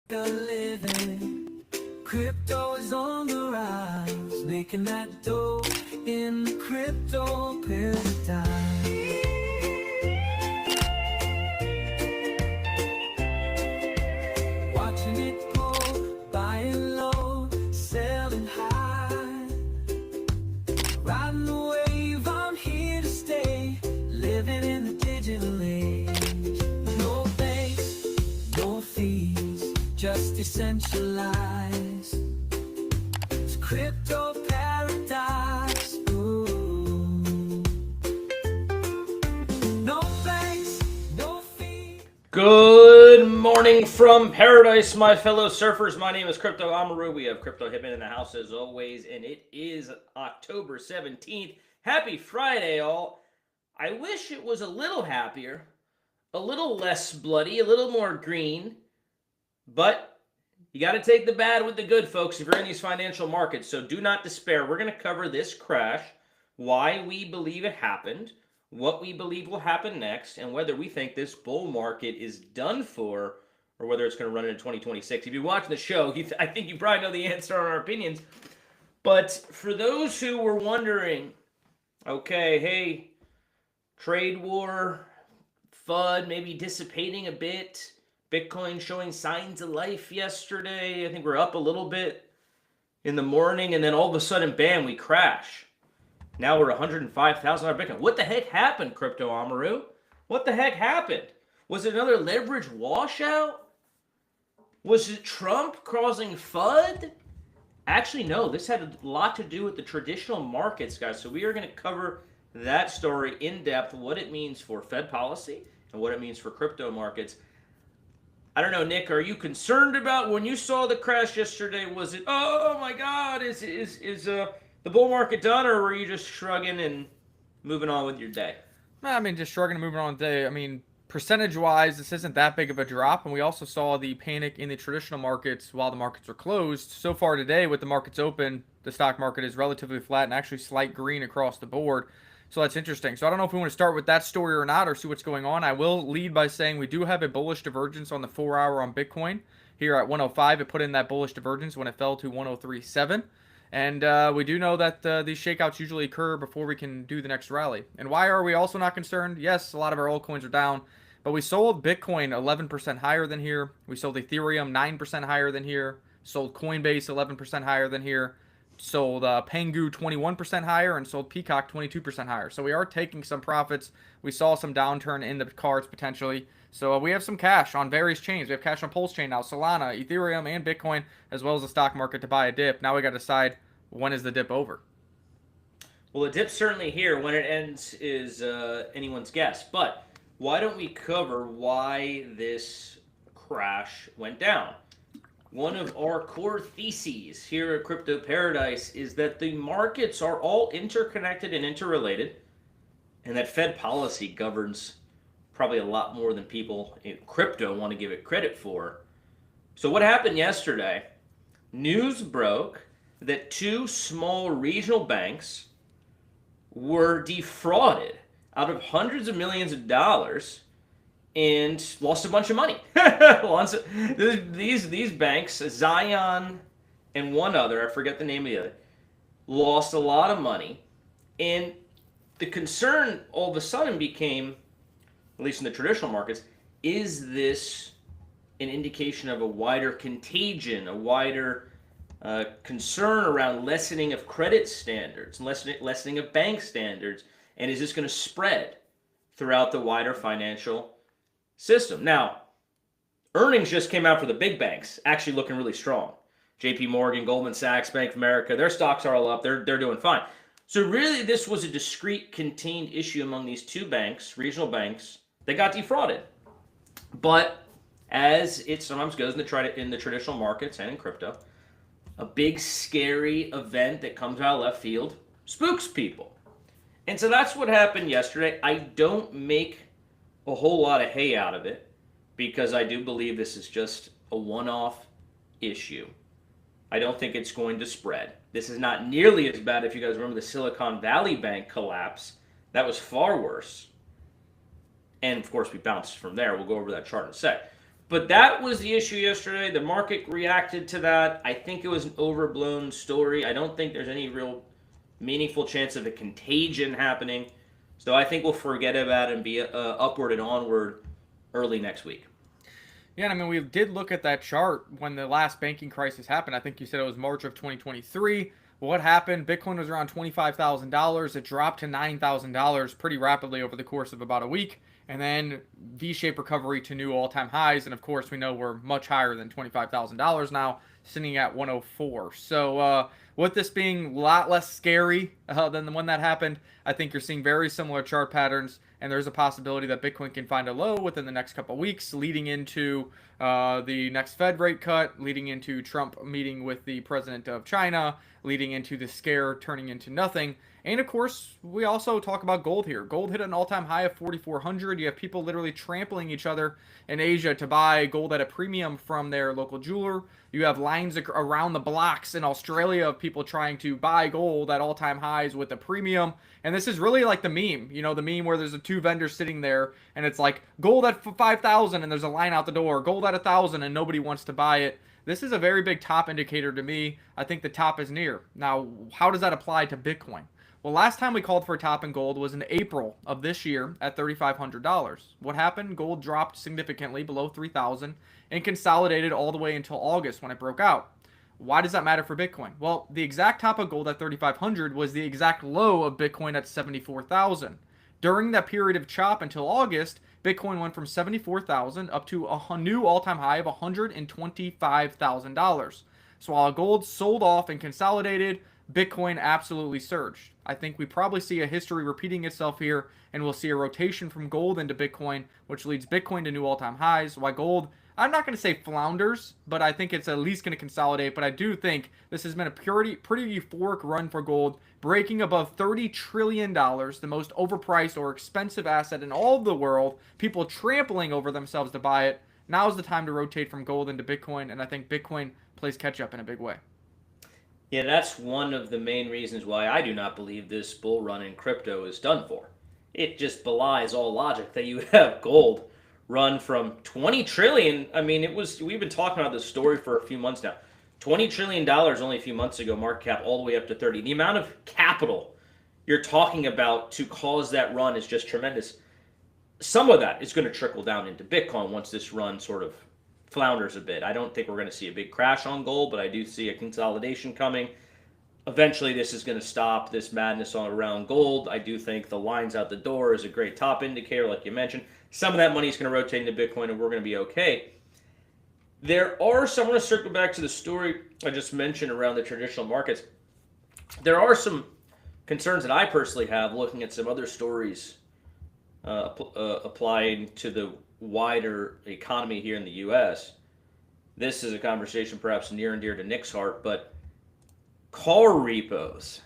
The living crypto is on the rise, making that dough in the crypto paradigm. Watching it go, buying low, selling high, riding the wave. I'm here to stay, living in the digital age. No banks, no fees, just decentralized. It's crypto paradise. Ooh. No banks, no fees. Good morning from paradise, my fellow surfers. My name is Crypto Amaru. We have Crypto Hitman in the house as always, and it is October 17th. Happy Friday, all. I wish it was a little happier, a little less bloody, a little more green, but you got to take the bad with the good, folks, if you're in these financial markets. So do not despair. We're going to cover this crash, why we believe it happened, what we believe will happen next, and whether we think this bull market is done for or whether it's going to run into 2026. If you're watching the show, I think you probably know the answer on our opinions. But for those who were wondering, okay, hey, trade war, FUD maybe dissipating a bit, Bitcoin showing signs of life yesterday. I think we're up a little bit in the morning, and then all of a sudden, bam, we crash. Now we're $105,000 Bitcoin. What the heck happened, Crypto Amaru? What the heck happened? Was it another leverage washout? Was it Trump causing FUD? Actually, no. This had a lot to do with the traditional markets, guys. So we are going to cover that story in depth, what it means for Fed policy and what it means for crypto markets. I don't know, Nick, are you concerned about when you saw the crash yesterday? Was it, oh my God, is the bull market done, or were you just shrugging and moving on with your day? I mean, just shrugging and moving on today. I mean, percentage-wise, this isn't that big of a drop, and we also saw the panic in the traditional markets while the markets were closed. So far today, with the markets open, the stock market is relatively flat and actually slight green across the board. So that's interesting. So I don't know if we want to start with that story or not, or see what's going on. I will lead by saying we do have a bullish divergence on the 4-hour on Bitcoin. Here at 105, it put in that bullish divergence when it fell to 103.7. And we do know that these shakeouts usually occur before we can do the next rally. And why are we also not concerned? Yes, a lot of our altcoins are down, but we sold Bitcoin 11% higher than here. We sold Ethereum 9% higher than here. Sold Coinbase 11% higher than here. Sold Pengu 21% higher, and sold Peacock 22% higher. So we are taking some profits. We saw some downturn in the cards potentially. So we have some cash on various chains. We have cash on Pulse Chain now, Solana, Ethereum, and Bitcoin, as well as the stock market to buy a dip. Now we got to decide, when is the dip over? Well, the dip's certainly here. When it ends is anyone's guess. But why don't we cover why this crash went down? One of our core theses here at Crypto Paradise is that the markets are all interconnected and interrelated, and that Fed policy governs probably a lot more than people in crypto want to give it credit for. So what happened yesterday? News broke that two small regional banks were defrauded out of hundreds of millions of dollars and lost a bunch of money. These banks, Zion and one other, I forget the name of the other, lost a lot of money. And the concern all of a sudden became, at least in the traditional markets, is this an indication of a wider contagion, a wider concern around lessening of credit standards, lessening of bank standards, and is this going to spread throughout the wider financial system? Now, earnings just came out for the big banks, actually looking really strong. JP Morgan, Goldman Sachs, Bank of America, their stocks are all up. They're doing fine. So really, this was a discrete, contained issue among these two banks, regional banks, that got defrauded. But as it sometimes goes in the traditional markets and in crypto, a big, scary event that comes out of left field spooks people. And so that's what happened yesterday. I don't make a whole lot of hay out of it because I do believe this is just a one-off issue. I don't think it's going to spread. This is not nearly as bad if you guys remember the Silicon Valley Bank collapse. That was far worse. And of course, we bounced from there. We'll go over that chart in a sec. But that was the issue yesterday. The market reacted to that. I think it was an overblown story. I don't think there's any real meaningful chance of a contagion happening. So I think we'll forget about it and be upward and onward early next week. Yeah, and I mean, we did look at that chart when the last banking crisis happened. I think you said it was March of 2023. What happened? Bitcoin was around $25,000. It dropped to $9,000 pretty rapidly over the course of about a week. And then V-shaped recovery to new all-time highs. And of course, we know we're much higher than $25,000 now, sitting at 104. So with this being a lot less scary than the one that happened, I think you're seeing very similar chart patterns. And there's a possibility that Bitcoin can find a low within the next couple of weeks, leading into the next Fed rate cut, leading into Trump meeting with the president of China, leading into the scare turning into nothing. And of course, we also talk about gold here. Gold hit an all-time high of 4,400. You have people literally trampling each other in Asia to buy gold at a premium from their local jeweler. You have lines around the blocks in Australia of people trying to buy gold at all-time highs with a premium. And this is really like the meme, the meme where there's two vendors sitting there and it's like gold at 5,000 and there's a line out the door, gold at 1,000 and nobody wants to buy it. This is a very big top indicator to me. I think the top is near. Now, how does that apply to Bitcoin? Well, last time we called for a top in gold was in April of this year at $3,500. What happened? Gold dropped significantly below 3,000 and consolidated all the way until August when it broke out. Why does that matter for Bitcoin? Well, the exact top of gold at 3,500 was the exact low of Bitcoin at 74,000. During that period of chop until August, Bitcoin went from 74,000 up to a new all-time high of $125,000. So while gold sold off and consolidated, Bitcoin absolutely surged. I think we probably see a history repeating itself here, and we'll see a rotation from gold into Bitcoin, which leads Bitcoin to new all-time highs. Why gold, I'm not going to say flounders, but I think it's at least going to consolidate. But I do think this has been a pretty euphoric run for gold, breaking above $30 trillion, the most overpriced or expensive asset in all of the world, people trampling over themselves to buy it. Now's the time to rotate from gold into Bitcoin, and I think Bitcoin plays catch-up in a big way. Yeah, that's one of the main reasons why I do not believe this bull run in crypto is done for. It just belies all logic that you have gold run from 20 trillion. I mean, we've been talking about this story for a few months now. $20 trillion only a few months ago, market cap all the way up to 30. The amount of capital you're talking about to cause that run is just tremendous. Some of that is going to trickle down into Bitcoin once this run sort of flounders a bit. I don't think we're going to see a big crash on gold, but I do see a consolidation coming. Eventually, this is going to stop this madness on around gold. I do think the lines out the door is a great top indicator, like you mentioned. Some of that money is going to rotate into Bitcoin, and we're going to be okay. I want to circle back to the story I just mentioned around the traditional markets. There are some concerns that I personally have looking at some other stories applying to the wider economy here in the U.S. This is a conversation perhaps near and dear to Nick's heart, but car repos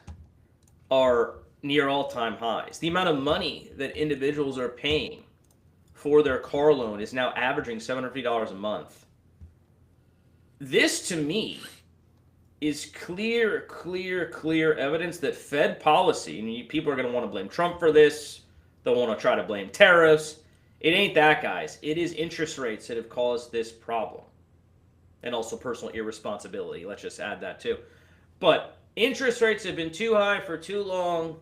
are near all-time highs. The amount of money that individuals are paying for their car loan is now averaging $750 a month. This, to me, is clear evidence that Fed policy, and people are going to want to blame Trump for this, they'll want to try to blame tariffs. It ain't that, guys. It is interest rates that have caused this problem. And also personal irresponsibility. Let's just add that too. But interest rates have been too high for too long.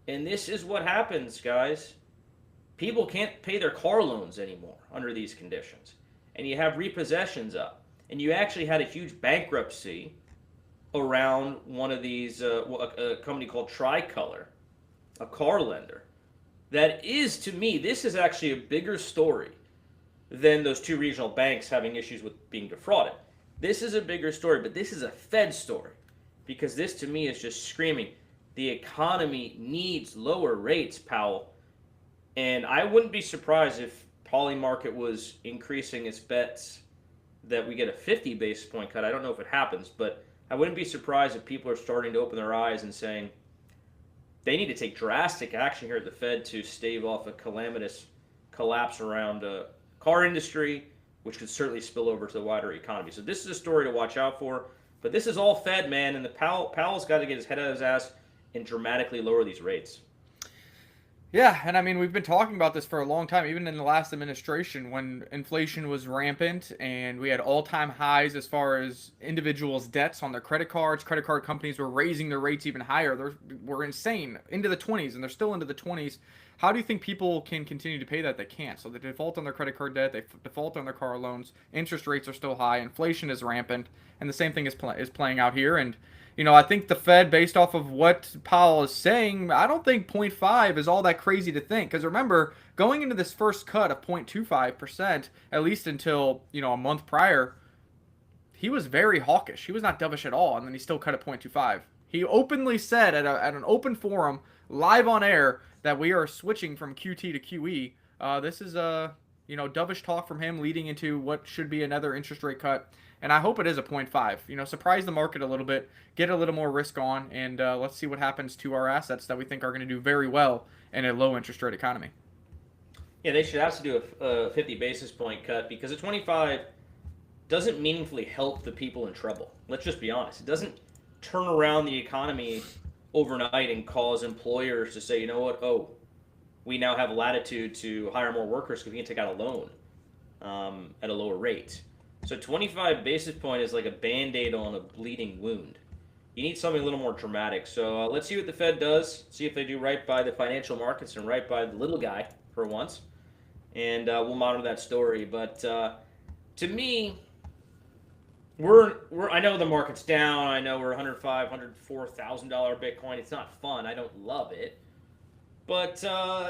And this is what happens, guys. People can't pay their car loans anymore under these conditions. And you have repossessions up. And you actually had a huge bankruptcy around one of these, a company called Tricolor, a car lender. That is, to me, this is actually a bigger story than those two regional banks having issues with being defrauded. This is a bigger story, but this is a Fed story. Because this, to me, is just screaming, the economy needs lower rates, Powell. And I wouldn't be surprised if Polymarket was increasing its bets that we get a 50 basis point cut. I don't know if it happens, but I wouldn't be surprised if people are starting to open their eyes and saying, they need to take drastic action here at the Fed to stave off a calamitous collapse around the car industry, which could certainly spill over to the wider economy. So this is a story to watch out for. But this is all Fed, man, and Powell's got to get his head out of his ass and dramatically lower these rates. Yeah, and I mean, we've been talking about this for a long time, even in the last administration when inflation was rampant and we had all-time highs as far as individuals' debts on their credit cards. Credit card companies were raising their rates even higher. Were insane, into the 20s, and they're still into the 20s. How do you think people can continue to pay that? They can't. So they default on their credit card debt, they default on their car loans, interest rates are still high, inflation is rampant, and the same thing is playing out here. And I think the Fed, based off of what Powell is saying, I don't think 0.5 is all that crazy to think. Because remember, going into this first cut of 0.25%, at least until, a month prior, he was very hawkish. He was not dovish at all, and then he still cut at 0.25. He openly said at an open forum, live on air, that we are switching from QT to QE. This is dovish talk from him leading into what should be another interest rate cut. And I hope it is a 0.5. Surprise the market a little bit, get a little more risk on, and let's see what happens to our assets that we think are going to do very well in a low interest rate economy. Yeah, they should have to do a 50 basis point cut because a 25 doesn't meaningfully help the people in trouble. Let's just be honest. It doesn't turn around the economy overnight and cause employers to say, you know what, we now have latitude to hire more workers because we can take out a loan at a lower rate. So 25 basis point is like a Band-Aid on a bleeding wound. You need something a little more dramatic. So let's see what the Fed does, see if they do right by the financial markets and right by the little guy for once. And we'll monitor that story. But to me, I know the market's down. I know we're $105,000, $104,000 Bitcoin. It's not fun. I don't love it. But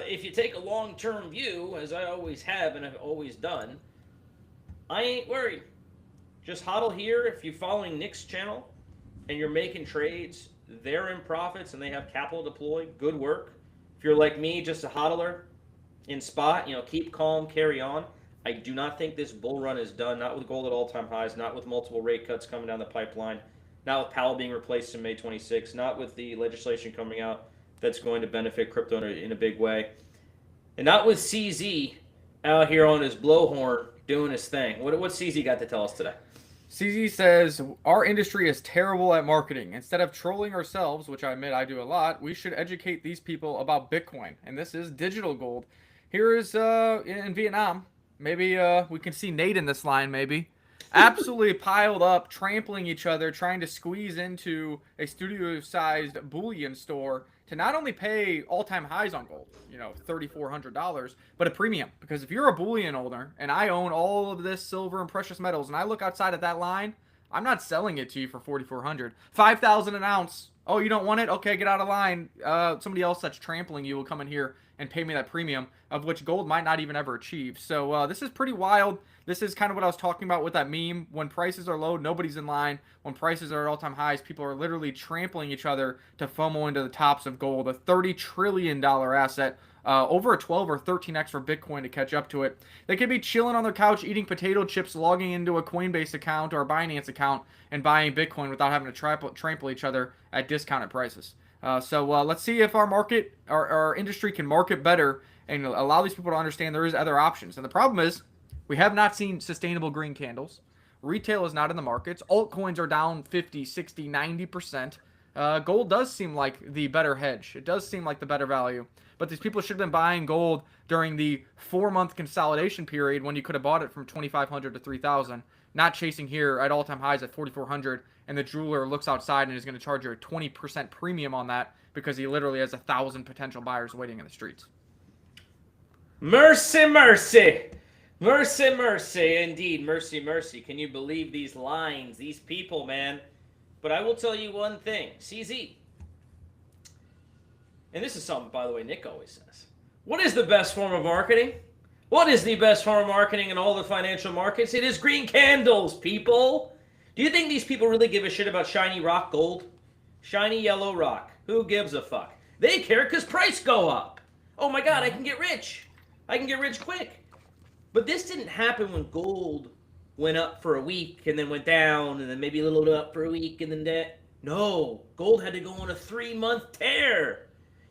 if you take a long-term view, as I always have and have always done, I ain't worried. Just hodl here. If you're following Nick's channel and you're making trades, they're in profits and they have capital deployed. Good work. If you're like me, just a hodler in spot, keep calm, carry on. I do not think this bull run is done. Not with gold at all-time highs. Not with multiple rate cuts coming down the pipeline. Not with Powell being replaced in May 26. Not with the legislation coming out that's going to benefit crypto in a big way. And not with CZ out here on his blowhorn doing his thing. What's CZ got to tell us today? CZ says, our industry is terrible at marketing. Instead of trolling ourselves, which I admit I do a lot, we should educate these people about Bitcoin. And this is digital gold. Here is in Vietnam. Maybe we can see Nate in this line, maybe. Absolutely piled up, trampling each other, trying to squeeze into a studio-sized bullion store to not only pay all-time highs on gold, $3,400, but a premium. Because if you're a bullion owner and I own all of this silver and precious metals and I look outside of that line, I'm not selling it to you for $4,400. $5,000 an ounce. Oh, you don't want it? Okay, get out of line. Somebody else that's trampling you will come in here and pay me that premium, of which gold might not even ever achieve. So this is pretty wild. This is kind of what I was talking about with that meme. When prices are low, nobody's in line. When prices are at all-time highs, people are literally trampling each other to FOMO into the tops of gold, a $30 trillion asset, over a 12 or 13x for Bitcoin to catch up to it. They could be chilling on their couch, eating potato chips, logging into a Coinbase account or a Binance account, and buying Bitcoin without having to trample each other at discounted prices. So let's see if our industry can market better and allow these people to understand there is other options. And the problem is, we have not seen sustainable green candles. Retail is not in the markets. Altcoins are down 50, 60, 90%. Gold does seem like the better hedge. It does seem like the better value. But these people should have been buying gold during the 4-month consolidation period when you could have bought it from 2,500 to 3,000, not chasing here at all-time highs at 4,400, and the jeweler looks outside and is going to charge you a 20% premium on that because he literally has 1,000 potential buyers waiting in the streets. Mercy, mercy. Mercy, mercy, indeed. Mercy, mercy. Can you believe these lines, these people, man? But I will tell you one thing. CZ. And this is something, by the way, Nick always says. What is the best form of marketing? What is the best form of marketing in all the financial markets? It is green candles, people. Do you think these people really give a shit about shiny rock gold? Shiny yellow rock. Who gives a fuck? They care because price go up. Oh my God, I can get rich. I can get rich quick. But this didn't happen when gold went up for a week and then went down and then maybe a little up for a week and then that. No, gold had to go on a 3-month tear.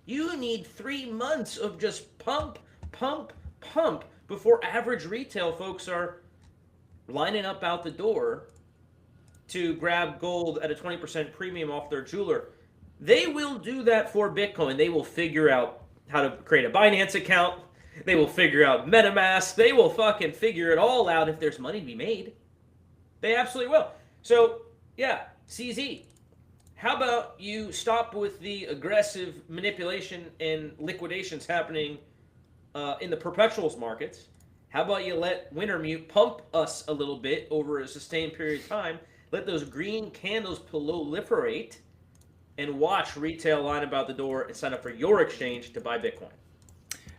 You need 3 months of just pump, pump, pump before average retail folks are lining up out the door to grab gold at a 20% premium off their jeweler. They will do that for Bitcoin. They will figure out how to create a Binance account. They will figure out MetaMask. They will fucking figure it all out if there's money to be made. They absolutely will. So, yeah, CZ, how about you stop with the aggressive manipulation and liquidations happening in the perpetuals markets? How about you let Wintermute pump us a little bit over a sustained period of time? Let those green candles proliferate and watch retail line about the door and sign up for your exchange to buy Bitcoin.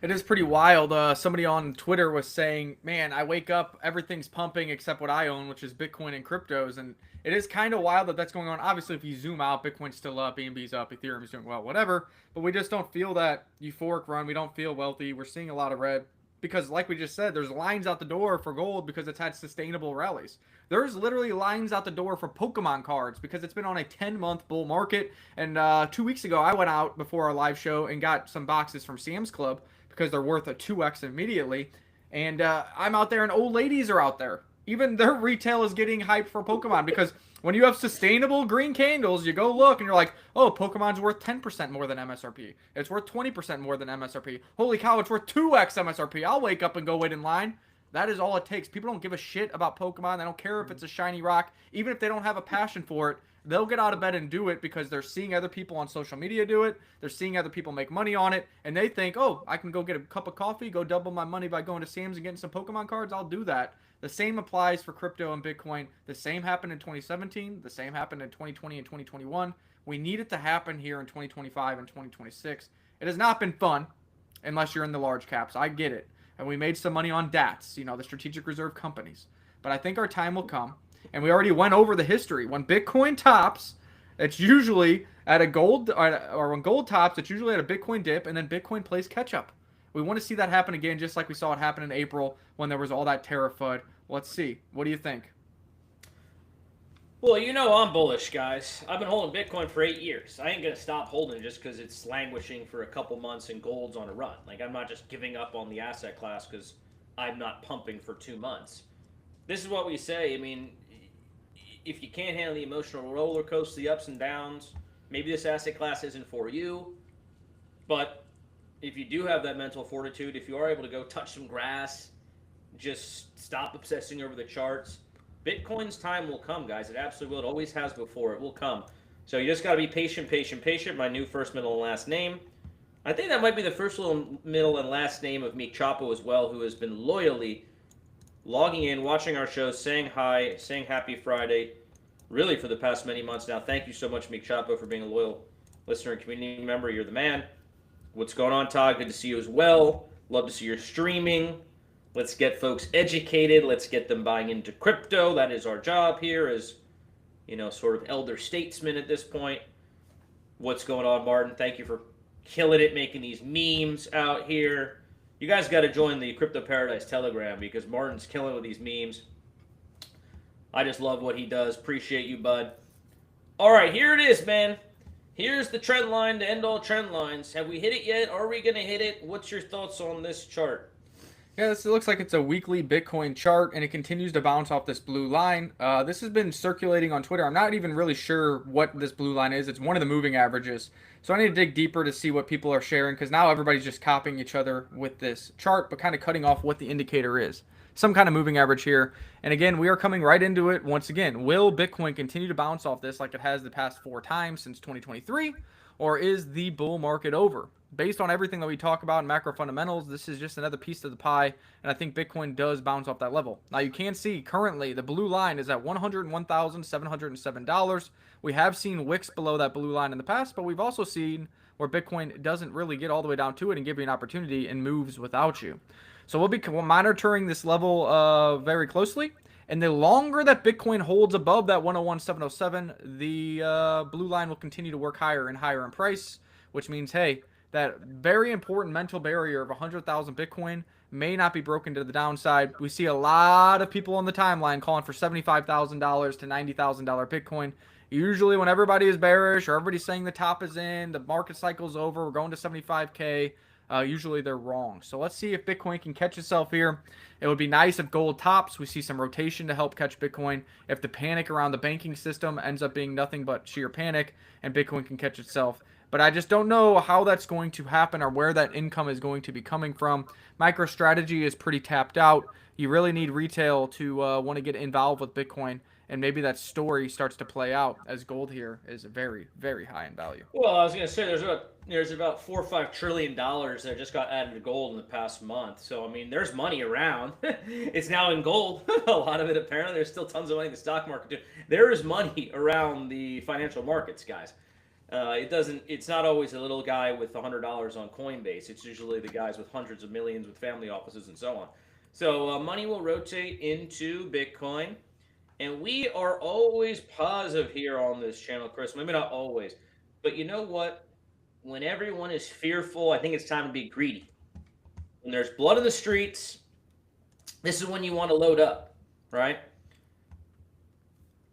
It is pretty wild. Somebody on Twitter was saying, man, I wake up, everything's pumping except what I own, which is Bitcoin and cryptos. And it is kind of wild that that's going on. Obviously, if you zoom out, Bitcoin's still up, BNB's up, Ethereum's doing well, whatever. But we just don't feel that euphoric run. We don't feel wealthy. We're seeing a lot of red because, like we just said, there's lines out the door for gold because it's had sustainable rallies. There's literally lines out the door for Pokemon cards because it's been on a 10-month bull market. And 2 weeks ago, I went out before our live show and got some boxes from Sam's Club because they're worth a 2x immediately. And I'm out there and old ladies are out there. Even their retail is getting hyped for Pokemon because when you have sustainable green candles, you go look and you're like, oh, Pokemon's worth 10% more than MSRP. It's worth 20% more than MSRP. Holy cow, it's worth 2x MSRP. I'll wake up and go wait in line. That is all it takes. People don't give a shit about Pokemon. They don't care if it's a shiny rock. Even if they don't have a passion for it, they'll get out of bed and do it because they're seeing other people on social media do it. They're seeing other people make money on it. And they think, oh, I can go get a cup of coffee, go double my money by going to Sam's and getting some Pokemon cards. I'll do that. The same applies for crypto and Bitcoin. The same happened in 2017. The same happened in 2020 and 2021. We need it to happen here in 2025 and 2026. It has not been fun unless you're in the large caps. I get it. And we made some money on DATs, the strategic reserve companies. But I think our time will come. And we already went over the history. When Bitcoin tops, it's usually at a gold, or when gold tops, it's usually at a Bitcoin dip, and then Bitcoin plays catch up. We want to see that happen again, just like we saw it happen in April when there was all that tariff FUD. Let's see. What do you think? Well, I'm bullish, guys. I've been holding Bitcoin for 8 years. I ain't going to stop holding just because it's languishing for a couple months and gold's on a run. Like, I'm not just giving up on the asset class because I'm not pumping for 2 months. This is what we say. I mean, if you can't handle the emotional roller coaster, the ups and downs, maybe this asset class isn't for you. But if you do have that mental fortitude, if you are able to go touch some grass, just stop obsessing over the charts, Bitcoin's time will come, guys. It absolutely will. It always has before. It will come. So you just got to be patient, patient, patient. My new first, middle, and last name. I think that might be the first, middle, and last name of Meek Chapo as well, who has been loyally logging in, watching our show, saying hi, saying happy Friday, really for the past many months now. Thank you so much, Meek Chapo, for being a loyal listener and community member. You're the man. What's going on, Todd? Good to see you as well. Love to see your streaming. Let's get folks educated. Let's get them buying into crypto. That is our job here as, sort of elder statesmen at this point. What's going on, Martin? Thank you for killing it, making these memes out here. You guys got to join the Crypto Paradise Telegram because Martin's killing with these memes. I just love what he does. Appreciate you, bud. All right, here it is, man. Here's the trend line to end all trend lines. Have we hit it yet? Are we going to hit it? What's your thoughts on this chart? Yeah, this looks like it's a weekly Bitcoin chart, and it continues to bounce off this blue line. This has been circulating on Twitter. I'm not even really sure what this blue line is. It's one of the moving averages. So I need to dig deeper to see what people are sharing, because now everybody's just copying each other with this chart, but kind of cutting off what the indicator is. Some kind of moving average here. And again, we are coming right into it once again. Will Bitcoin continue to bounce off this like it has the past 4 times since 2023? Or is the bull market over? Based on everything that we talk about in macro fundamentals, this is just another piece of the pie, and I think Bitcoin does bounce off that level. Now, you can see currently the blue line is at $101,707. We have seen wicks below that blue line in the past, but we've also seen where Bitcoin doesn't really get all the way down to it and give you an opportunity and moves without you. So we'll be monitoring this level very closely. And the longer that Bitcoin holds above that 101,707, the blue line will continue to work higher and higher in price, which means, hey, that very important mental barrier of 100,000 Bitcoin may not be broken to the downside. We see a lot of people on the timeline calling for $75,000 to $90,000 Bitcoin. Usually when everybody is bearish or everybody's saying the top is in, the market cycle's over, we're going to 75K, usually they're wrong. So let's see if Bitcoin can catch itself here. It would be nice if gold tops. We see some rotation to help catch Bitcoin. If the panic around the banking system ends up being nothing but sheer panic and Bitcoin can catch itself, But I just don't know how that's going to happen or where that income is going to be coming from. MicroStrategy is pretty tapped out. You really need retail to want to get involved with Bitcoin, and maybe that story starts to play out as gold here is very, very high in value. Well, I was going to say there's about $4 or $5 trillion that just got added to gold in the past month. So I mean, there's money around. It's now in gold. A lot of it apparently. There's still tons of money in the stock market too. There is money around the financial markets, guys. It doesn't. It's not always a little guy with $100 on Coinbase. It's usually the guys with hundreds of millions with family offices and so on. So money will rotate into Bitcoin. And we are always positive here on this channel, Chris. Maybe not always. But you know what? When everyone is fearful, I think it's time to be greedy. When there's blood in the streets, this is when you want to load up, right?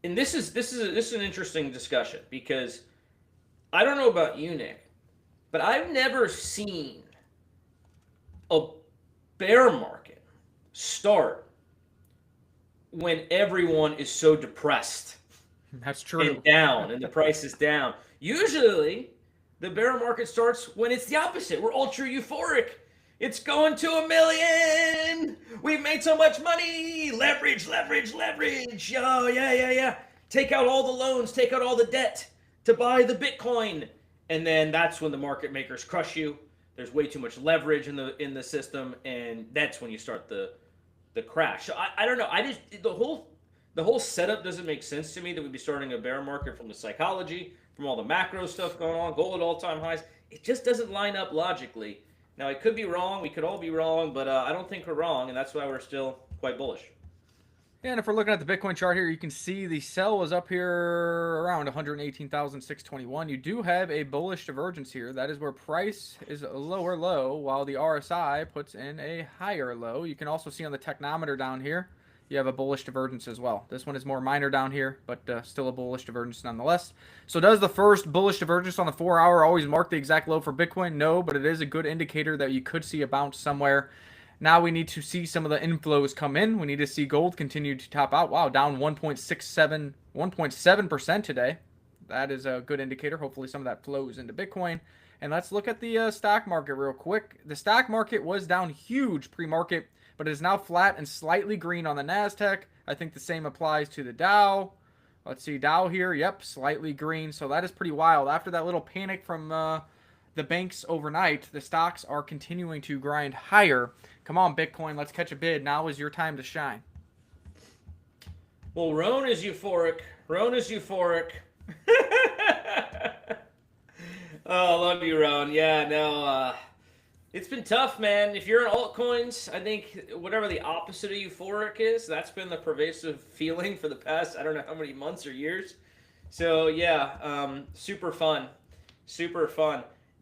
And this is an interesting discussion because I don't know about you, Nick, but I've never seen a bear market start when everyone is so depressed. That's true. And down, and the price is down. Usually, the bear market starts when it's the opposite. We're ultra euphoric. It's going to 1 million. We've made so much money. Leverage, leverage, leverage. Oh, yeah. Take out all the loans, take out all the debt to buy the Bitcoin. And then that's when the market makers crush you. There's way too much leverage in the system, and that's when you start the crash. So I don't know. The whole setup doesn't make sense to me that we'd be starting a bear market from the psychology, from all the macro stuff going on, gold at all-time highs. It just doesn't line up logically. Now, I could be wrong. We could all be wrong, but I don't think we're wrong, and that's why we're still quite bullish. Yeah, and if we're looking at the Bitcoin chart here, you can see the sell is up here around 118,621. You do have a bullish divergence here. That is where price is a lower low, while the RSI puts in a higher low. You can also see on the technometer down here, you have a bullish divergence as well. This one is more minor down here, but still a bullish divergence nonetheless. So does the first bullish divergence on the 4-hour always mark the exact low for Bitcoin? No, but it is a good indicator that you could see a bounce somewhere. Now we need to see some of the inflows come in. We need to see gold continue to top out. Wow, down 1.7% today. That is a good indicator. Hopefully some of that flows into Bitcoin. And let's look at the stock market real quick. The stock market was down huge pre-market, but it is now flat and slightly green on the NASDAQ. I think the same applies to the Dow. Let's see, Dow here. Yep, slightly green. So that is pretty wild. After that little panic from the banks overnight, the stocks are continuing to grind higher. Come on, Bitcoin, let's catch a bid. Now is your time to shine. Well, Roan is euphoric. Oh, love you, Roan. Yeah, no, it's been tough, man. If you're in altcoins, I think whatever the opposite of euphoric is, that's been the pervasive feeling for the past, I don't know how many months or years. So, yeah, super fun.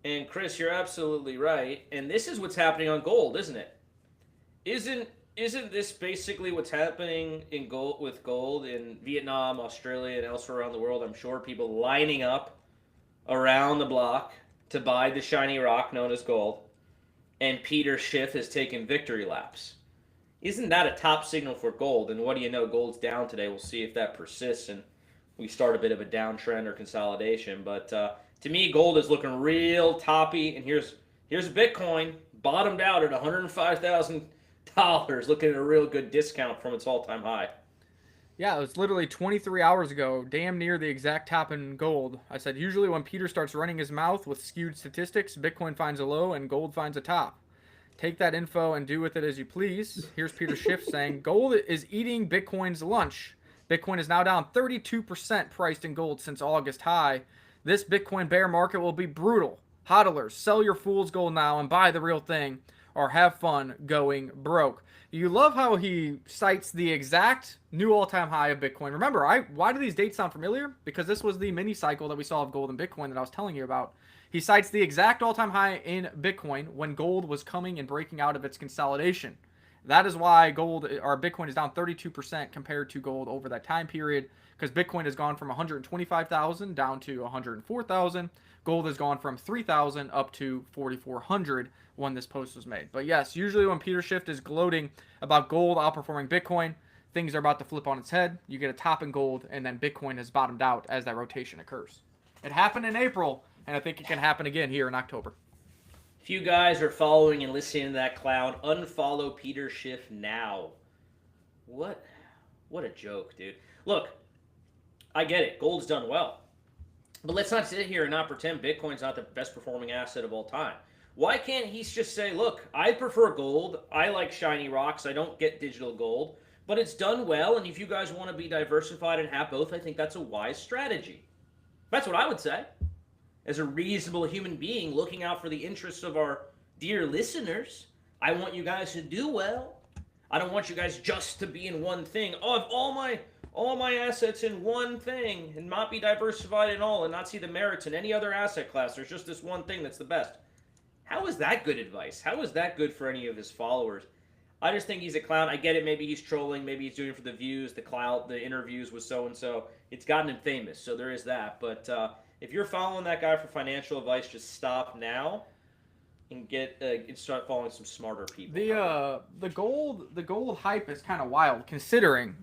And Chris, you're absolutely right. And this is what's happening on gold, isn't it? Isn't this basically what's happening in gold with gold in Vietnam, Australia, and elsewhere around the world? I'm sure people lining up around the block to buy the shiny rock known as gold. And Peter Schiff has taken victory laps. Isn't that a top signal for gold? And what do you know? Gold's down today. We'll see if that persists and we start a bit of a downtrend or consolidation. But to me, gold is looking real toppy. And here's Bitcoin bottomed out at $105,000, looking at a real good discount from its all-time high. Yeah, it was literally 23 hours ago, damn near the exact top in gold. I said, usually when Peter starts running his mouth with skewed statistics, Bitcoin finds a low and gold finds a top. Take that info and do with it as you please. Here's Peter Schiff saying, gold is eating Bitcoin's lunch. Bitcoin is now down 32% priced in gold since August high. This Bitcoin bear market will be brutal. Hodlers, sell your fool's gold now and buy the real thing, or have fun going broke. You love how he cites the exact new all-time high of Bitcoin. Remember, why do these dates sound familiar? Because this was the mini cycle that we saw of gold and Bitcoin that I was telling you about. He cites the exact all-time high in Bitcoin when gold was coming and breaking out of its consolidation. That is why Bitcoin is down 32% compared to gold over that time period, because Bitcoin has gone from 125,000 down to 104,000. Gold has gone from 3,000 up to 4,400 when this post was made. But yes, usually when Peter Schiff is gloating about gold outperforming Bitcoin, things are about to flip on its head. You get a top in gold, and then Bitcoin has bottomed out as that rotation occurs. It happened in April, and I think it can happen again here in October. If you guys are following and listening to that clown, unfollow Peter Schiff now. What? What a joke, dude. Look, I get it. Gold's done well. But let's not sit here and not pretend Bitcoin's not the best performing asset of all time. Why can't he just say, look, I prefer gold. I like shiny rocks. I don't get digital gold. But it's done well, and if you guys want to be diversified and have both, I think that's a wise strategy. That's what I would say. As a reasonable human being looking out for the interests of our dear listeners, I want you guys to do well. I don't want you guys just to be in one thing. Oh, if all my assets in one thing and not be diversified in all and not see the merits in any other asset class. There's just this one thing that's the best. How is that good advice? How is that good for any of his followers? I just think he's a clown. I get it. Maybe he's trolling. Maybe he's doing it for the views, the clout, the interviews with so-and-so. It's gotten him famous, so there is that. But if you're following that guy for financial advice, just stop now and start following some smarter people. The gold hype is kind of wild, considering,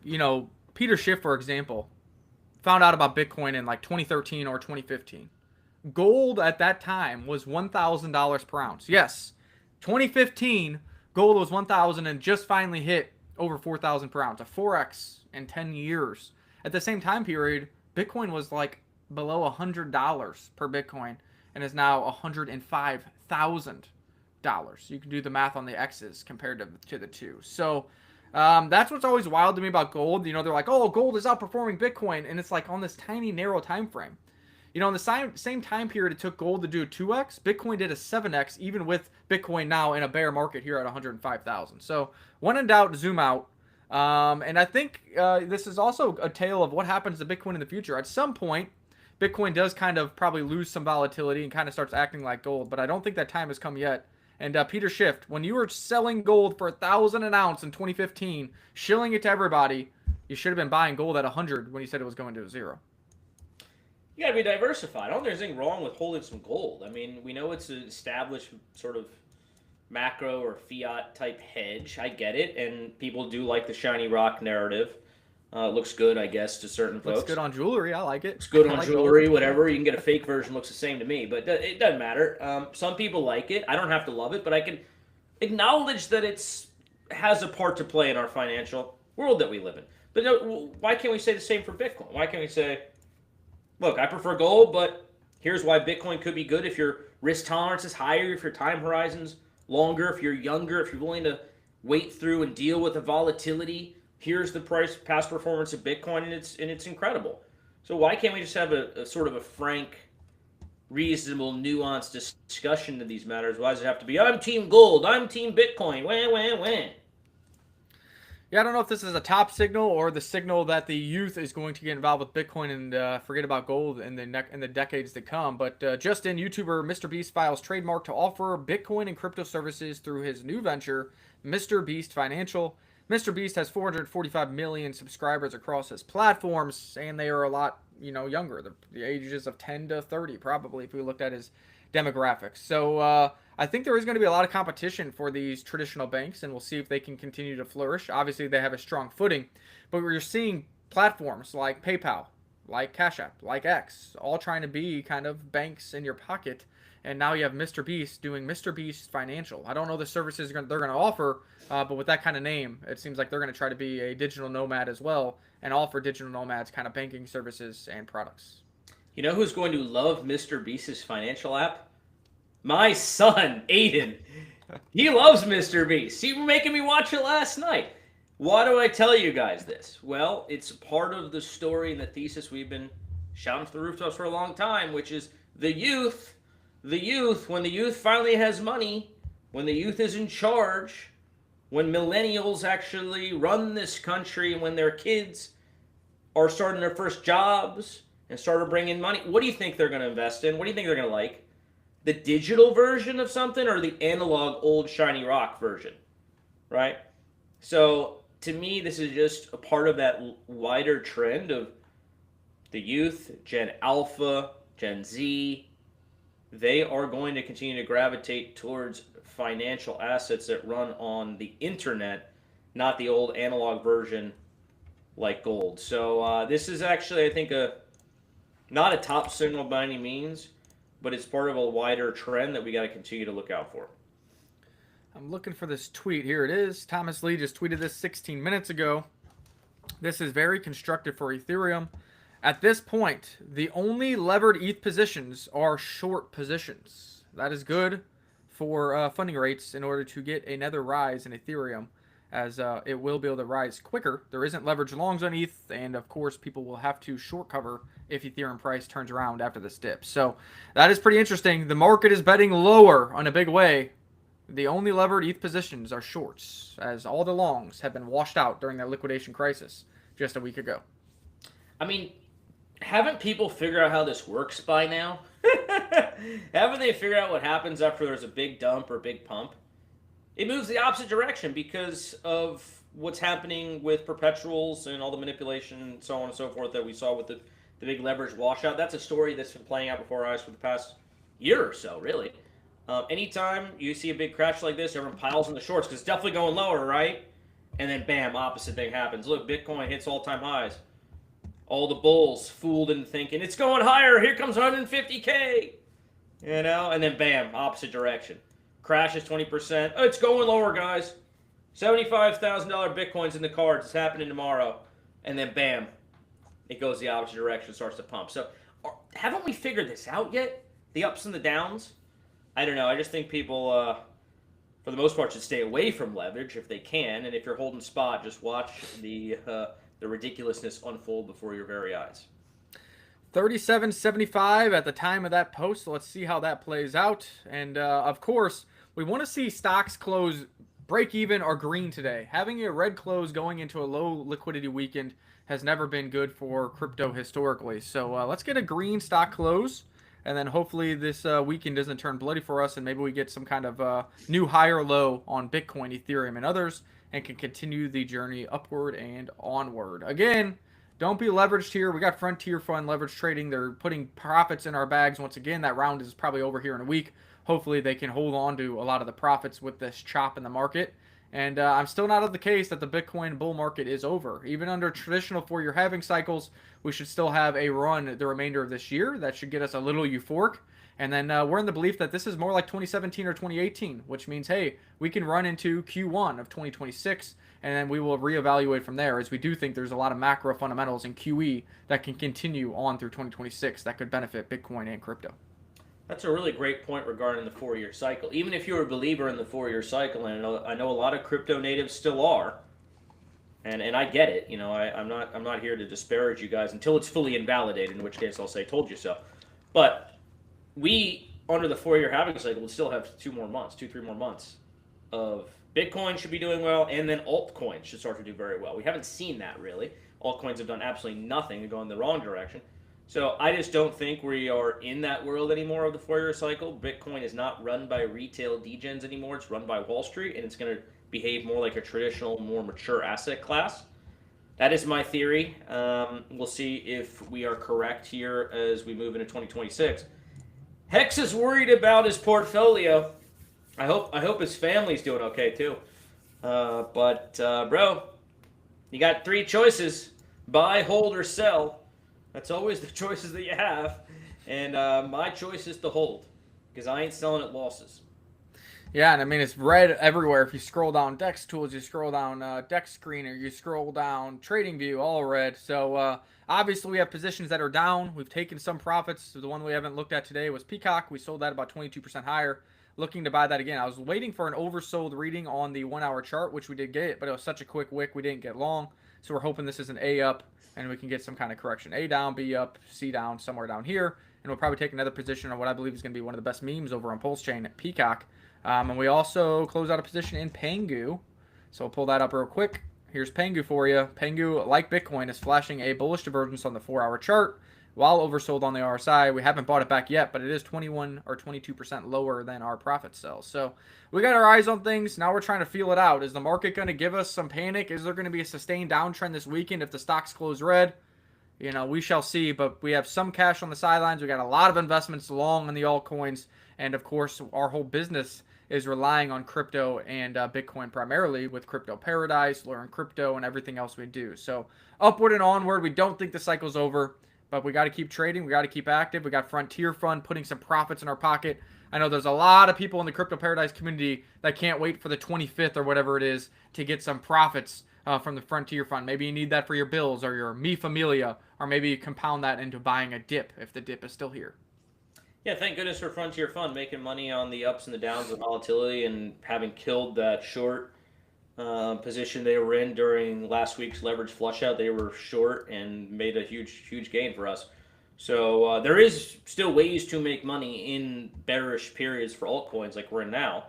Peter Schiff, for example, found out about Bitcoin in like 2013 or 2015. Gold at that time was $1,000 per ounce. Yes, 2015, gold was 1,000 and just finally hit over 4,000 per ounce, a 4x in 10 years. At the same time period, Bitcoin was like below $100 per Bitcoin and is now $105,000. You can do the math on the X's compared to the two. So that's what's always wild to me about gold. They're like, oh, gold is outperforming Bitcoin, and it's like on this tiny, narrow time frame. In the same time period it took gold to do a 2x, Bitcoin did a 7x, even with Bitcoin now in a bear market here at 105,000. So when in doubt, zoom out. And I think this is also a tale of what happens to Bitcoin in the future. At some point, Bitcoin does kind of probably lose some volatility and kind of starts acting like gold, but I don't think that time has come yet. And Peter Schiff, when you were selling gold for $1,000 an ounce in 2015, shilling it to everybody, you should have been buying gold at 100 when you said it was going to 0. You got to be diversified. I don't think there's anything wrong with holding some gold. I mean, we know it's an established sort of macro or fiat type hedge. I get it, and people do like the shiny rock narrative. Looks good, I guess, to certain folks. Looks good on jewelry. I like it. Looks good on jewelry, whatever. You can get a fake version, looks the same to me, but it doesn't matter. Some people like it. I don't have to love it, but I can acknowledge that has a part to play in our financial world that we live in. But no, why can't we say the same for Bitcoin? Why can't we say, look, I prefer gold, but here's why Bitcoin could be good if your risk tolerance is higher, if your time horizon's longer, if you're younger, if you're willing to wait through and deal with the volatility. Here's the past performance of Bitcoin, and it's incredible. So why can't we just have a sort of a frank, reasonable, nuanced discussion of these matters? Why does it have to be, I'm team gold, I'm team Bitcoin, wah. Yeah, I don't know if this is a top signal or the signal that the youth is going to get involved with Bitcoin and forget about gold in the decades to come. But just in, YouTuber Mr. Beast files trademark to offer Bitcoin and crypto services through his new venture, Mr. Beast Financial. Mr. Beast has 445 million subscribers across his platforms, and they are a lot, younger. The ages of 10 to 30, probably, if we looked at his demographics. So I think there is going to be a lot of competition for these traditional banks, and we'll see if they can continue to flourish. Obviously, they have a strong footing, but we're seeing platforms like PayPal, like Cash App, like X, all trying to be kind of banks in your pocket. And now you have Mr. Beast doing Mr. Beast Financial. I don't know the services they're going to offer, but with that kind of name, it seems like they're going to try to be a digital nomad as well and offer digital nomads kind of banking services and products. You know who's going to love Mr. Beast's financial app? My son, Aiden. He loves Mr. Beast. He was making me watch it last night. Why do I tell you guys this? Well, it's part of the story and the thesis we've been shouting to the rooftops for a long time, which is the youth, when the youth finally has money, when the youth is in charge, when millennials actually run this country, when their kids are starting their first jobs and started bringing money, what do you think they're going to invest in? What do you think they're going to like? The digital version of something or the analog old shiny rock version, right? So to me, this is just a part of that wider trend of the youth, Gen Alpha, Gen Z. They are going to continue to gravitate towards financial assets that run on the internet, not the old analog version like gold. So this is actually, I think, not a top signal by any means, but it's part of a wider trend that we got to continue to look out for. I'm looking for this tweet. Here it is. Thomas Lee just tweeted this 16 minutes ago. This is very constructive for Ethereum. At this point, the only levered ETH positions are short positions. That is good for funding rates in order to get another rise in Ethereum, as it will be able to rise quicker. There isn't leverage longs on ETH, and of course, people will have to short cover if Ethereum price turns around after this dip. So that is pretty interesting. The market is betting lower on a big way. The only levered ETH positions are shorts, as all the longs have been washed out during that liquidation crisis just a week ago. I mean, haven't people figured out how this works by now? Haven't they figured out what happens after there's a big dump or big pump? It moves the opposite direction because of what's happening with perpetuals and all the manipulation and so on and so forth that we saw with the big leverage washout. That's a story that's been playing out before our eyes for the past year or so, really. Anytime you see a big crash like this, everyone piles in the shorts because it's definitely going lower, right? And then bam, opposite thing happens. Look, Bitcoin hits all-time highs. All the bulls fooled into thinking it's going higher. Here comes 150K, and then bam, opposite direction. Crashes 20%. Oh, it's going lower, guys. $75,000 Bitcoins in the cards. It's happening tomorrow, and then bam, it goes the opposite direction. Starts to pump. So, haven't we figured this out yet? The ups and the downs. I don't know. I just think people, for the most part, should stay away from leverage if they can. And if you're holding spot, just watch the ridiculousness unfold before your very eyes. 37.75 at the time of that post. So let's see how that plays out. And of course, we want to see stocks close break even or green today. Having a red close going into a low liquidity weekend has never been good for crypto historically. So let's get a green stock close. And then hopefully this weekend doesn't turn bloody for us, and maybe we get some kind of new higher low on Bitcoin, Ethereum, and others, and can continue the journey upward and onward. Again, don't be leveraged here. We got Frontier Fund leverage trading. They're putting profits in our bags. Once again, that round is probably over here in a week. Hopefully they can hold on to a lot of the profits with this chop in the market. And I'm still not of the case that the Bitcoin bull market is over. Even under traditional 4-year halving cycles, we should still have a run the remainder of this year. That should get us a little euphoric. And then we're in the belief that this is more like 2017 or 2018, which means, hey, we can run into Q1 of 2026, and then we will reevaluate from there, as we do think there's a lot of macro fundamentals in QE that can continue on through 2026 that could benefit Bitcoin and crypto. That's a really great point regarding the 4-year cycle. Even if you're a believer in the 4-year cycle, and I know a lot of crypto natives still are, and I get it. I'm not here to disparage you guys until it's fully invalidated, in which case I'll say told you so. But we, under the 4-year halving cycle, will still have 3 more months of Bitcoin should be doing well, and then altcoins should start to do very well. We haven't seen that really. Altcoins have done absolutely nothing to go in the wrong direction. So I just don't think we are in that world anymore of the 4-year cycle. Bitcoin is not run by retail degens anymore. It's run by Wall Street, and it's going to behave more like a traditional, more mature asset class. That is my theory. We'll see if we are correct here as we move into 2026. Hex is worried about his portfolio. I hope his family's doing okay too. Bro, you got 3 choices: buy, hold, or sell. That's always the choices that you have. And my choice is to hold, because I ain't selling at losses. Yeah, and I mean, it's red everywhere. If you scroll down Dex Tools, you scroll down Dex Screener, you scroll down TradingView, all red. So obviously we have positions that are down. We've taken some profits. So the one we haven't looked at today was Peacock. We sold that about 22% higher. Looking to buy that again. I was waiting for an oversold reading on the 1-hour chart, which we did get, but it was such a quick wick we didn't get long. So we're hoping this is an A up, and we can get some kind of correction. A down, B up, C down, somewhere down here. And we'll probably take another position on what I believe is going to be one of the best memes over on Pulse Chain at Peacock. And we also close out a position in Pengu. So we'll pull that up real quick. Here's Pengu for you. Pengu, like Bitcoin, is flashing a bullish divergence on the 4-hour chart while oversold on the RSI. We haven't bought it back yet, but it is 21 or 22% lower than our profit sales. So we got our eyes on things. Now we're trying to feel it out. Is the market going to give us some panic? Is there going to be a sustained downtrend this weekend if the stocks close red? We shall see, but we have some cash on the sidelines. We got a lot of investments long on the altcoins. And of course, our whole business is relying on crypto and Bitcoin primarily, with Crypto Paradise, Learn Crypto, and everything else we do. So upward and onward. We don't think the cycle's over, but we got to keep trading. We got to keep active. We got Frontier Fund putting some profits in our pocket. I know there's a lot of people in the Crypto Paradise community that can't wait for the 25th or whatever it is to get some profits from the Frontier Fund. Maybe you need that for your bills or your Mi Familia, or maybe you compound that into buying a dip if the dip is still here. Yeah, thank goodness for Frontier Fund making money on the ups and the downs of volatility and having killed that short position they were in during last week's leverage flush out. They were short and made a huge gain for us. So there is still ways to make money in bearish periods for altcoins like we're in now.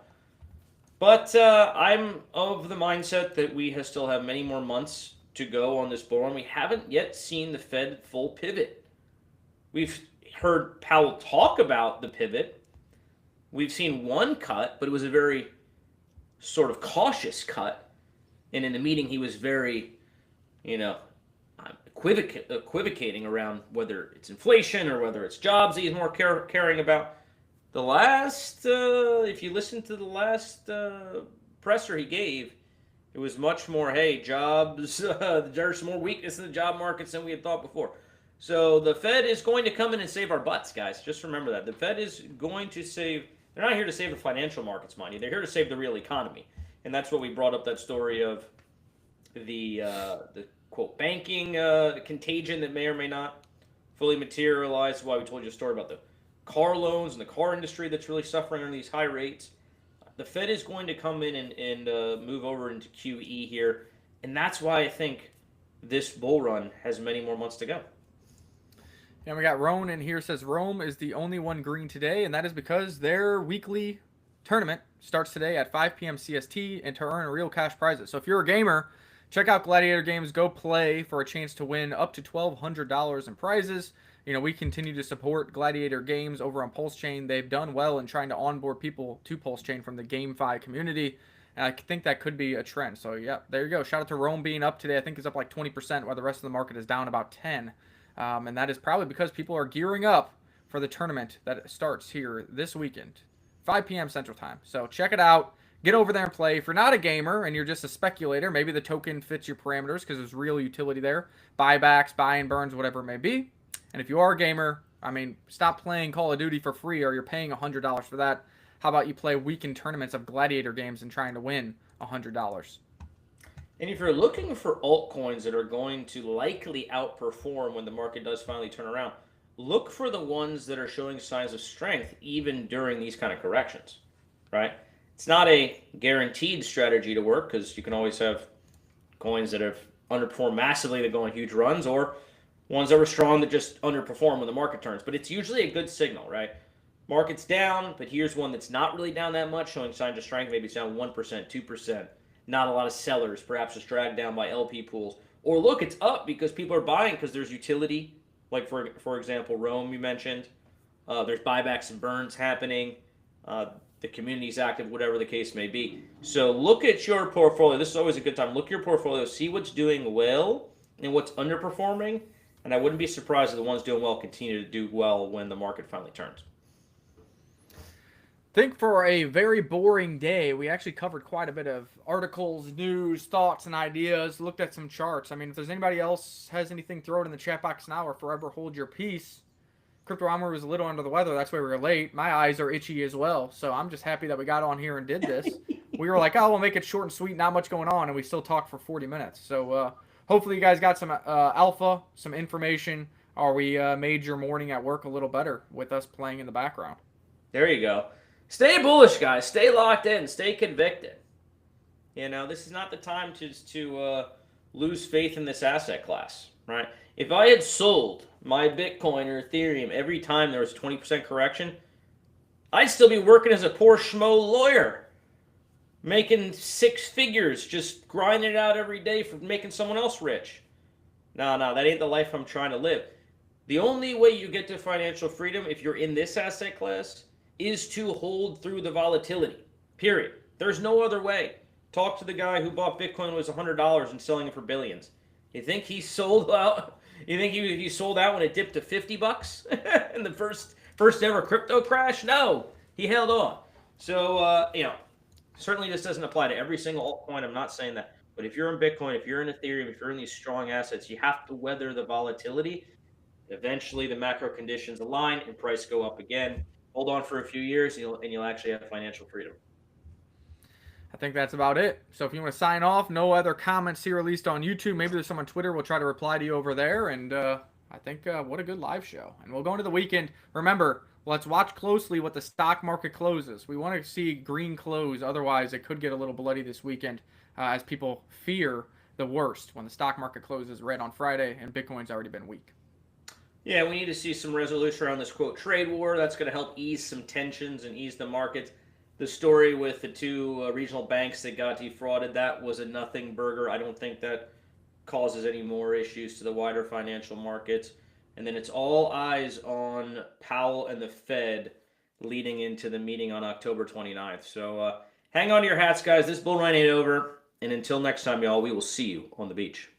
But I'm of the mindset that we still have many more months to go on this bull run. We haven't yet seen the Fed full pivot. We've heard Powell talk about the pivot. We've seen one cut, but it was a very sort of cautious cut. And in the meeting, he was very, equivocating around whether it's inflation or whether it's jobs he's more caring about. The last, if you listen to the last presser he gave, it was much more, hey, jobs, there's more weakness in the job markets than we had thought before. So the Fed is going to come in and save our butts, guys. Just remember that. The Fed is going to save, they're not here to save the financial markets, mind you. They're here to save the real economy. And that's what we brought up that story of the quote, banking contagion that may or may not fully materialize. Why we told you a story about the car loans and the car industry that's really suffering under these high rates. The Fed is going to come in and move over into QE here. And that's why I think this bull run has many more months to go. And we got Roan in here, says Rome is the only one green today, and that is because their weekly tournament starts today at 5 p.m. CST and to earn real cash prizes. So if you're a gamer, check out Gladiator Games. Go play for a chance to win up to $1,200 in prizes. We continue to support Gladiator Games over on Pulse Chain. They've done well in trying to onboard people to Pulse Chain from the GameFi community. And I think that could be a trend. So, yeah, there you go. Shout out to Rome being up today. I think it's up like 20%, while the rest of the market is down about 10%. And that is probably because people are gearing up for the tournament that starts here this weekend, 5 p.m. Central Time. So check it out. Get over there and play. If you're not a gamer and you're just a speculator, maybe the token fits your parameters because there's real utility there. Buybacks, buy and burns, whatever it may be. And if you are a gamer, stop playing Call of Duty for free or you're paying $100 for that. How about you play weekend tournaments of Gladiator Games and trying to win $100? And if you're looking for altcoins that are going to likely outperform when the market does finally turn around, look for the ones that are showing signs of strength even during these kind of corrections, right? It's not a guaranteed strategy to work because you can always have coins that have underperformed massively that go on huge runs or ones that were strong that just underperform when the market turns. But it's usually a good signal, right? Market's down, but here's one that's not really down that much, showing signs of strength. Maybe it's down 1%, 2%. Not a lot of sellers, perhaps just dragged down by LP pools. Or look, it's up because people are buying because there's utility. Like, for example, Rome you mentioned. There's buybacks and burns happening. The community's active, whatever the case may be. So look at your portfolio. This is always a good time. Look at your portfolio. See what's doing well and what's underperforming. And I wouldn't be surprised if the ones doing well continue to do well when the market finally turns. Think for a very boring day, we actually covered quite a bit of articles, news, thoughts, and ideas, looked at some charts. If there's anybody else has anything, throw it in the chat box now or forever hold your peace. Crypto Armor was a little under the weather. That's why we were late. My eyes are itchy as well. So I'm just happy that we got on here and did this. We were like, we'll make it short and sweet, not much going on, and we still talked for 40 minutes. So hopefully you guys got some alpha, some information, or we made your morning at work a little better with us playing in the background. There you go. Stay bullish, guys. Stay locked in. Stay convicted. This is not the time to lose faith in this asset class, right? If I had sold my Bitcoin or Ethereum every time there was a 20% correction, I'd still be working as a poor schmo lawyer, making six figures, just grinding it out every day for making someone else rich. No, that ain't the life I'm trying to live. The only way you get to financial freedom if you're in this asset class is to hold through the volatility, period. There's no other way. Talk to the guy who bought Bitcoin when it was $100 and selling it for billions. You think he sold out? You think he sold out when it dipped to $50 in the first ever crypto crash? No, he held on. So, certainly this doesn't apply to every single altcoin. I'm not saying that. But if you're in Bitcoin, if you're in Ethereum, if you're in these strong assets, you have to weather the volatility. Eventually, the macro conditions align and price go up again. Hold on for a few years, and you'll actually have financial freedom. I think that's about it. So if you want to sign off, no other comments here released on YouTube. Maybe there's some on Twitter. We'll try to reply to you over there. And I think what a good live show. And we'll go into the weekend. Remember, let's watch closely what the stock market closes. We want to see green close. Otherwise, it could get a little bloody this weekend as people fear the worst when the stock market closes red on Friday and Bitcoin's already been weak. Yeah, we need to see some resolution around this quote trade war. That's going to help ease some tensions and ease the markets. The story with the two regional banks that got defrauded, that was a nothing burger. I don't think that causes any more issues to the wider financial markets. And then it's all eyes on Powell and the Fed leading into the meeting on October 29th. So hang on to your hats, guys. This bull run ain't over. And until next time, y'all, we will see you on the beach.